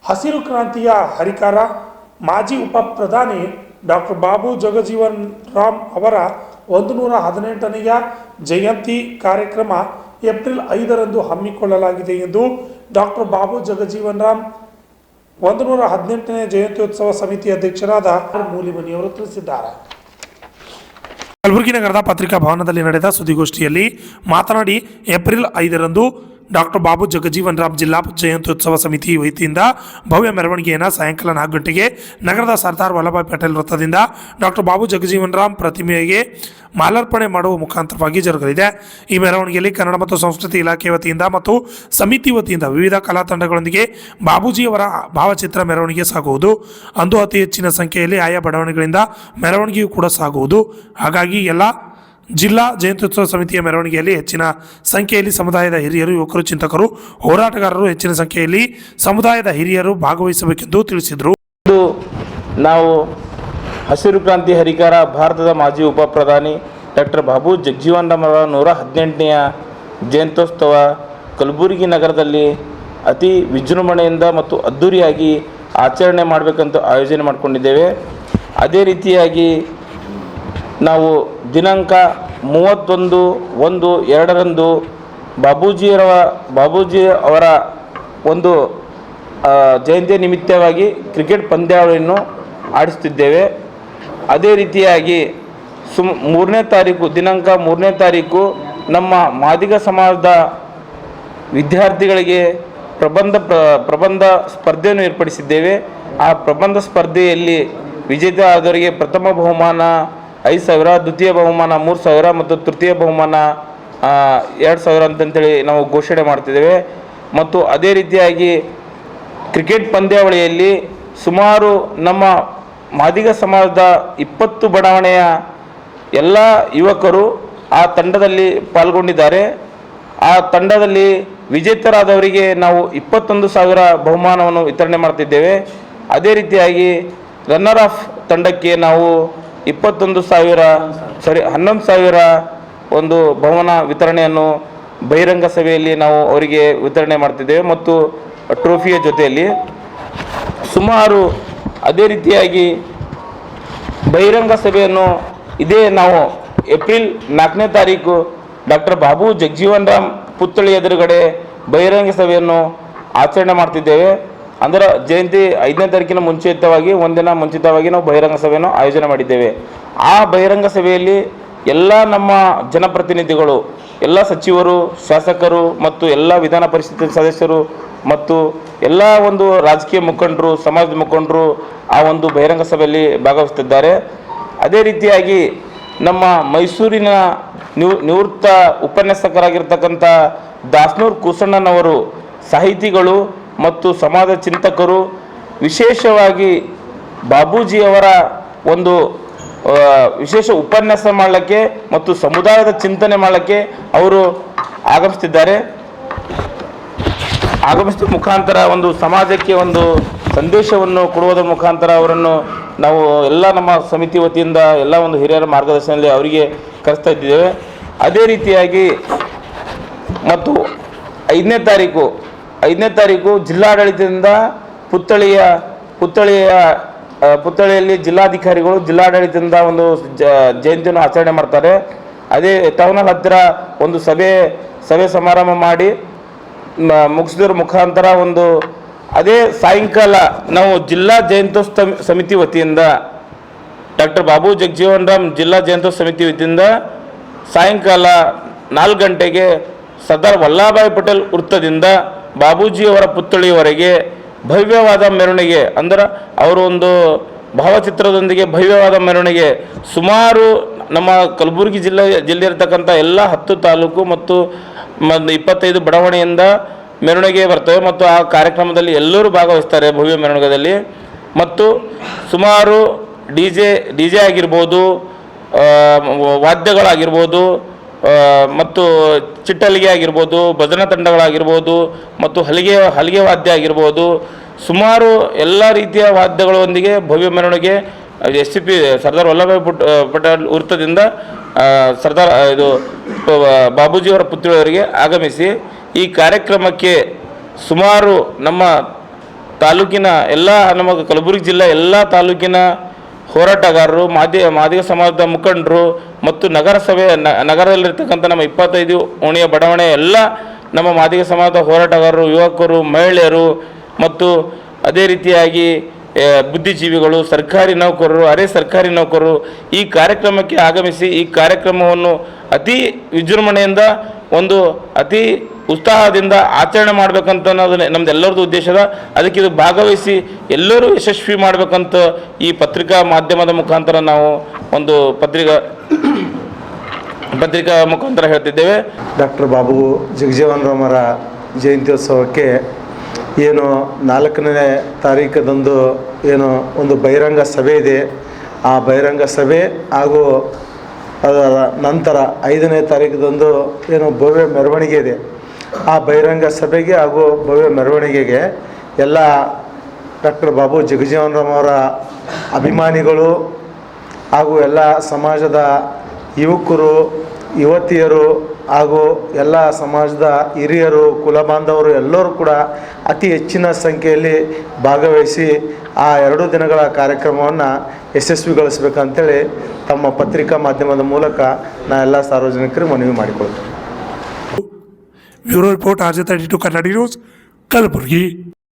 ಹಸಿರು ಕ್ರಾಂತಿಯ ಹರಿಕಾರ ಮಾಜಿ ಉಪ ಪ್ರಧಾನಿ ಡಾಕ್ಟರ್ ಬಾಬು ಜಗಜೀವನ್ ರಾಮ್ ಅವರ 118ನೆಯ ಜಯಂತಿ ಕಾರ್ಯಕ್ರಮ ಏಪ್ರಿಲ್ 5ರಂದು ಹಮ್ಮಿಕೊಳ್ಳಲಾಗಿದೆ ಎಂದು ಡಾಕ್ಟರ್ ಬಾಬು ಜಗಜೀವನ್ ರಾಮ್ 118ನೇ ಜಯಂತ್ಯೋತ್ಸವ ಸಮಿತಿ ಅಧ್ಯಕ್ಷರಾದ ಮೂಲಿಮನಿಯವರು ತಿಳಿಸಿದ್ದಾರೆ. ಕಲಬುರಗಿ ನಗರದ ಪತ್ರಿಕಾ ಭವನದಲ್ಲಿ ನಡೆದ ಸುದ್ದಿಗೋಷ್ಠಿಯಲ್ಲಿ ಮಾತನಾಡಿ ಏಪ್ರಿಲ್ 5ರಂದು ಡಾಕ್ಟರ್ ಬಾಬು ಜಗಜೀವನ್ ರಾಮ್ ಜಿಲ್ಲಾ ಜಯಂತ್ಯೋತ್ಸವ ಸಮಿತಿ ವತಿಯಿಂದ ಭವ್ಯ ಮೆರವಣಿಗೆಯನ್ನು ಸಾಯಂಕಾಲ 4 ಗಂಟೆಗೆ ನಗರದ ಸರ್ದಾರ್ ವಲ್ಲಭಭಾಯ್ ಪಟೇಲ್ ವೃತ್ತದಿಂದ ಡಾಕ್ಟರ್ ಬಾಬು ಜಗಜೀವನ್ ರಾಮ್ ಪ್ರತಿಮೆಗೆ ಮಾಲಾರ್ಪಣೆ ಮಾಡುವ ಮುಖಾಂತರವಾಗಿ ಜರುಗಲಿದೆ. ಈ ಮೆರವಣಿಗೆಯಲ್ಲಿ ಕನ್ನಡ ಮತ್ತು ಸಂಸ್ಕೃತಿ ಇಲಾಖೆ ವತಿಯಿಂದ ಮತ್ತು ಸಮಿತಿ ವತಿಯಿಂದ ವಿವಿಧ ಕಲಾ ತಂಡಗಳೊಂದಿಗೆ ಬಾಬೂಜಿಯವರ ಭಾವಚಿತ್ರ ಮೆರವಣಿಗೆ ಸಾಗುವುದು. ಅಂದು ಅತಿ ಹೆಚ್ಚಿನ ಸಂಖ್ಯೆಯಲ್ಲಿ ಆಯಾ ಬಡಾವಣೆಗಳಿಂದ ಮೆರವಣಿಗೆಯೂ ಕೂಡ ಸಾಗುವುದು. ಹಾಗಾಗಿ ಎಲ್ಲ ಜಿಲ್ಲಾ ಜಯಂತ್ಯೋತ್ಸವ ಸಮಿತಿಯ ಮೆರವಣಿಗೆಯಲ್ಲಿ ಹೆಚ್ಚಿನ ಸಂಖ್ಯೆಯಲ್ಲಿ ಸಮುದಾಯದ ಹಿರಿಯರು, ಯುವಕರು, ಚಿಂತಕರು, ಹೋರಾಟಗಾರರು ಹೆಚ್ಚಿನ ಸಂಖ್ಯೆಯಲ್ಲಿ ಸಮುದಾಯದ ಹಿರಿಯರು ಭಾಗವಹಿಸಬೇಕೆಂದು ತಿಳಿಸಿದರು. ನಾವು ಹಸಿರು ಕ್ರಾಂತಿ ಹರಿಕಾರ ಭಾರತದ ಮಾಜಿ ಉಪ ಪ್ರಧಾನಿ ಡಾಕ್ಟರ್ ಬಾಬು ಜಗಜೀವನ್ ರಾಮ್ ಅವರ 118ನೆಯ ಜಯಂತ್ಯೋತ್ಸವ ಕಲಬುರಗಿ ನಗರದಲ್ಲಿ ಅತಿ ವಿಜೃಂಭಣೆಯಿಂದ ಮತ್ತು ಅದ್ಧೂರಿಯಾಗಿ ಆಚರಣೆ ಮಾಡಬೇಕಂತ ಆಯೋಜನೆ ಮಾಡಿಕೊಂಡಿದ್ದೇವೆ. ಅದೇ ರೀತಿಯಾಗಿ ನಾವು ದಿನಾಂಕ 31/1/2ರಂದು ಬಾಬೂಜಿ ಅವರ ಒಂದು ಜಯಂತಿ ನಿಮಿತ್ತವಾಗಿ ಕ್ರಿಕೆಟ್ ಪಂದ್ಯಾವಳಿಯನ್ನು ಆಡಿಸುತ್ತಿದ್ದೇವೆ. ಅದೇ ರೀತಿಯಾಗಿ ದಿನಾಂಕ 3ನೇ ತಾರೀಕು ನಮ್ಮ ಮಾದಿಗ ಸಮಾಜದ ವಿದ್ಯಾರ್ಥಿಗಳಿಗೆ ಪ್ರಬಂಧ ಸ್ಪರ್ಧೆಯನ್ನು ಏರ್ಪಡಿಸಿದ್ದೇವೆ. ಆ ಪ್ರಬಂಧ ಸ್ಪರ್ಧೆಯಲ್ಲಿ ವಿಜೇತ ಆದವರಿಗೆ ಪ್ರಥಮ ಬಹುಮಾನ 5,000, ದ್ವಿತೀಯ ಬಹುಮಾನ 3,000 ಮತ್ತು ತೃತೀಯ ಬಹುಮಾನ 2,000 ಅಂತಂತೇಳಿ ನಾವು ಘೋಷಣೆ ಮಾಡ್ತಿದ್ದೇವೆ. ಮತ್ತು ಅದೇ ರೀತಿಯಾಗಿ ಕ್ರಿಕೆಟ್ ಪಂದ್ಯಾವಳಿಯಲ್ಲಿ ಸುಮಾರು ನಮ್ಮ ಮಾದಿಗ ಸಮಾಜದ 20 ಬಡಾವಣೆಯ ಎಲ್ಲ ಯುವಕರು ಆ ತಂಡದಲ್ಲಿ ಪಾಲ್ಗೊಂಡಿದ್ದಾರೆ. ಆ ತಂಡದಲ್ಲಿ ವಿಜೇತರಾದವರಿಗೆ ನಾವು 21,000 ಬಹುಮಾನವನ್ನು ವಿತರಣೆ ಮಾಡ್ತಿದ್ದೇವೆ. ಅದೇ ರೀತಿಯಾಗಿ ರನ್ನರ್ ಆಫ್ ತಂಡಕ್ಕೆ ನಾವು 11,000 ಒಂದು ಬಹುಮಾನ ವಿತರಣೆಯನ್ನು ಬಹಿರಂಗ ಸಭೆಯಲ್ಲಿ ನಾವು ಅವರಿಗೆ ವಿತರಣೆ ಮಾಡ್ತಿದ್ದೇವೆ ಮತ್ತು ಟ್ರೋಫಿಯ ಜೊತೆಯಲ್ಲಿ ಸುಮಾರು. ಅದೇ ರೀತಿಯಾಗಿ ಬಹಿರಂಗ ಸಭೆಯನ್ನು ನಾವು ಏಪ್ರಿಲ್ 4ನೇ ತಾರೀಕು ಡಾಕ್ಟರ್ ಬಾಬು ಜಗಜೀವನ್ ರಾಮ್ ಪುತ್ಥಳಿ ಎದುರುಗಡೆ ಬಹಿರಂಗ ಸಭೆಯನ್ನು ಆಚರಣೆ ಮಾಡ್ತಿದ್ದೇವೆ. ಅಂದರೆ ಜಯಂತಿ 5ನೇ ತಾರೀಕಿನ ಒಂದಿನ ಮುಂಚಿತವಾಗಿ ನಾವು ಬಹಿರಂಗ ಸಭೆಯನ್ನು ಆಯೋಜನೆ ಮಾಡಿದ್ದೇವೆ. ಆ ಬಹಿರಂಗ ಸಭೆಯಲ್ಲಿ ಎಲ್ಲ ನಮ್ಮ ಜನಪ್ರತಿನಿಧಿಗಳು, ಎಲ್ಲ ಸಚಿವರು, ಶಾಸಕರು ಮತ್ತು ಎಲ್ಲ ವಿಧಾನ ಪರಿಷತ್ ಸದಸ್ಯರು ಮತ್ತು ಎಲ್ಲ ಒಂದು ರಾಜಕೀಯ ಮುಖಂಡರು, ಸಮಾಜದ ಮುಖಂಡರು ಆ ಒಂದು ಬಹಿರಂಗ ಸಭೆಯಲ್ಲಿ ಭಾಗವಹಿಸುತ್ತಿದ್ದಾರೆ. ಅದೇ ರೀತಿಯಾಗಿ ನಮ್ಮ ಮೈಸೂರಿನ ನಿವೃತ್ತ ಉಪನ್ಯಾಸಕರಾಗಿರ್ತಕ್ಕಂಥ ದಾಸನೂರು ಕೂಸಣ್ಣನವರು, ಸಾಹಿತಿಗಳು ಮತ್ತು ಸಮಾಜ ಚಿಂತಕರು ವಿಶೇಷವಾಗಿ ಬಾಬೂಜಿಯವರ ಒಂದು ವಿಶೇಷ ಉಪನ್ಯಾಸ ಮಾಡಲಿಕ್ಕೆ ಮತ್ತು ಸಮುದಾಯದ ಚಿಂತನೆ ಮಾಡಲಿಕ್ಕೆ ಅವರು ಆಗಮಿಸ್ತಿದ್ದಾರೆ. ಆಗಮಿಸಿದ ಮುಖಾಂತರ ಒಂದು ಸಮಾಜಕ್ಕೆ ಒಂದು ಸಂದೇಶವನ್ನು ಕೊಡುವುದರ ಮುಖಾಂತರ ಅವರನ್ನು ನಾವು ಎಲ್ಲ ನಮ್ಮ ಸಮಿತಿ ವತಿಯಿಂದ ಎಲ್ಲ ಒಂದು ಹಿರಿಯರ ಮಾರ್ಗದರ್ಶನದಲ್ಲಿ ಅವರಿಗೆ ಕರೆಸ್ತಾ ಇದ್ದೇವೆ. ಅದೇ ರೀತಿಯಾಗಿ ಮತ್ತು 5ನೇ ತಾರೀಕು ಜಿಲ್ಲಾಡಳಿತದಿಂದ ಪುತ್ಥಳಿಯಲ್ಲಿ ಜಿಲ್ಲಾಧಿಕಾರಿಗಳು ಜಿಲ್ಲಾಡಳಿತದಿಂದ ಒಂದು ಜಯಂತಿಯನ್ನು ಆಚರಣೆ ಮಾಡ್ತಾರೆ. ಅದೇ ಟೌನ್ ಹಾಲ್ ಹತ್ತಿರ ಒಂದು ಸಭೆ ಸಮಾರಂಭ ಮಾಡಿ ಮುಗಿಸಿದ್ರ ಮುಖಾಂತರ ಅದೇ ಸಾಯಂಕಾಲ ನಾವು ಜಿಲ್ಲಾ ಜಯಂತ್ಯೋತ್ಸವ ಸಮಿತಿ ವತಿಯಿಂದ ಡಾಕ್ಟರ್ ಬಾಬು ಜಗಜೀವನ್ ರಾಮ್ ಜಿಲ್ಲಾ ಜಯಂತ್ಯೋತ್ಸವ ಸಮಿತಿ ವತಿಯಿಂದ ಸಾಯಂಕಾಲ 4 ಗಂಟೆಗೆ ಸರ್ದಾರ್ ವಲ್ಲಭಭಾಯ್ ಪಟೇಲ್ ವೃತ್ತದಿಂದ ಬಾಬೂಜಿಯವರ ಪುತ್ಥಳಿಯವರೆಗೆ ಭವ್ಯವಾದ ಮೆರವಣಿಗೆ, ಅಂದರೆ ಅವರು ಒಂದು ಭಾವಚಿತ್ರದೊಂದಿಗೆ ಭವ್ಯವಾದ ಮೆರವಣಿಗೆ ಸುಮಾರು ನಮ್ಮ ಕಲಬುರಗಿ ಜಿಲ್ಲೆಯಿರ್ತಕ್ಕಂಥ ಎಲ್ಲ 10 ತಾಲೂಕು ಮತ್ತು 25 ಬಡಾವಣೆಯಿಂದ ಮೆರವಣಿಗೆ ಬರ್ತವೆ ಮತ್ತು ಆ ಕಾರ್ಯಕ್ರಮದಲ್ಲಿ ಎಲ್ಲರೂ ಭಾಗವಹಿಸ್ತಾರೆ ಭವ್ಯ ಮೆರವಣಿಗೆಯಲ್ಲಿ. ಮತ್ತು ಸುಮಾರು ಡಿ ಜೆ ಆಗಿರ್ಬೋದು, ವಾದ್ಯಗಳಾಗಿರ್ಬೋದು ಮತ್ತು ಚಿಟ್ಟಲಿಗೆ ಆಗಿರ್ಬೋದು, ಭಜನಾ ತಂಡಗಳಾಗಿರ್ಬೋದು ಮತ್ತು ಹಲಿಗೆ ವಾದ್ಯ ಆಗಿರ್ಬೋದು, ಸುಮಾರು ಎಲ್ಲ ರೀತಿಯ ವಾದ್ಯಗಳೊಂದಿಗೆ ಭವ್ಯ ಮೆರವಣಿಗೆ SCP ಸರ್ದಾರ್ ವಲ್ಲಭಭಾಯ್ ಪಟೇಲ್ ವೃತ್ತದಿಂದ ಬಾಬೂಜಿಯವರ ಪುತ್ಥಳಿಯವರಿಗೆ ಆಗಮಿಸಿ ಈ ಕಾರ್ಯಕ್ರಮಕ್ಕೆ ಸುಮಾರು ನಮ್ಮ ತಾಲೂಕಿನ ಎಲ್ಲ ನಮ್ಮ ಕಲಬುರಗಿ ಜಿಲ್ಲೆ ಎಲ್ಲ ತಾಲೂಕಿನ ಹೋರಾಟಗಾರರು, ಮಾದಿಗ ಸಮಾಜದ ಮುಖಂಡರು ಮತ್ತು ನಗರದಲ್ಲಿರ್ತಕ್ಕಂಥ ನಮ್ಮ 25 ಓಣಿಯ ಬಡಾವಣೆ ಎಲ್ಲ ನಮ್ಮ ಮಾದಿಗ ಸಮಾಜದ ಹೋರಾಟಗಾರರು, ಯುವಕರು, ಮಹಿಳೆಯರು ಮತ್ತು ಅದೇ ರೀತಿಯಾಗಿ ಬುದ್ಧಿಜೀವಿಗಳು, ಸರ್ಕಾರಿ ನೌಕರರು, ಅರೆ ಸರ್ಕಾರಿ ನೌಕರರು ಈ ಕಾರ್ಯಕ್ರಮಕ್ಕೆ ಆಗಮಿಸಿ ಈ ಕಾರ್ಯಕ್ರಮವನ್ನು ಅತಿ ವಿಜೃಂಭಣೆಯಿಂದ ಒಂದು ಅತಿ ಉತ್ಸಾಹದಿಂದ ಆಚರಣೆ ಮಾಡಬೇಕಂತ ಅನ್ನೋದು ನಮ್ದೆಲ್ಲರದ್ದು ಉದ್ದೇಶದ. ಅದಕ್ಕೆ ಇದು ಭಾಗವಹಿಸಿ ಎಲ್ಲರೂ ಯಶಸ್ವಿ ಮಾಡಬೇಕಂತ ಈ ಪತ್ರಿಕಾ ಮಾಧ್ಯಮದ ಮುಖಾಂತರ ನಾವು ಒಂದು ಪತ್ರಿಕಾ ಮುಖಾಂತರ ಹೇಳ್ತಿದ್ದೇವೆ. ಡಾಕ್ಟರ್ ಬಾಬು ಜಗಜೀವನ್ ರಾಮರ ಜಯಂತ್ಯೋತ್ಸವಕ್ಕೆ ಏನು 4ನೇ ತಾರೀಕದಂದು ಏನು ಒಂದು ಬಹಿರಂಗ ಸಭೆ ಇದೆ. ಆ ಬಹಿರಂಗ ಸಭೆ ಹಾಗೂ ಅದರ ನಂತರ 5ನೇ ತಾರೀಕದಂದು ಏನು ಭವ್ಯ ಮೆರವಣಿಗೆ ಇದೆ. ಆ ಬಹಿರಂಗ ಸಭೆಗೆ ಹಾಗೂ ಭವ್ಯ ಮೆರವಣಿಗೆಗೆ ಎಲ್ಲ ಡಾಕ್ಟರ್ ಬಾಬು ಜಗಜೀವನ್ ರಾಮ್ ಅವರ ಅಭಿಮಾನಿಗಳು ಹಾಗೂ ಎಲ್ಲ ಸಮಾಜದ ಯುವಕರು, ಯುವತಿಯರು ಹಾಗೂ ಎಲ್ಲ ಸಮಾಜದ ಹಿರಿಯರು, ಕುಲ ಬಾಂಧವರು ಎಲ್ಲರೂ ಕೂಡ ಅತಿ ಹೆಚ್ಚಿನ ಸಂಖ್ಯೆಯಲ್ಲಿ ಭಾಗವಹಿಸಿ ಆ 2 ದಿನಗಳ ಕಾರ್ಯಕ್ರಮವನ್ನು ಯಶಸ್ವಿಗೊಳಿಸಬೇಕಂತೇಳಿ ತಮ್ಮ ಪತ್ರಿಕಾ ಮಾಧ್ಯಮದ ಮೂಲಕ ನಾ ಎಲ್ಲ ಸಾರ್ವಜನಿಕರಿಗೆ ಮನವಿ ಮಾಡಿಕೊಳ್ತೀನಿ. Bureau report RJ32 Kannada news, Kalaburagi.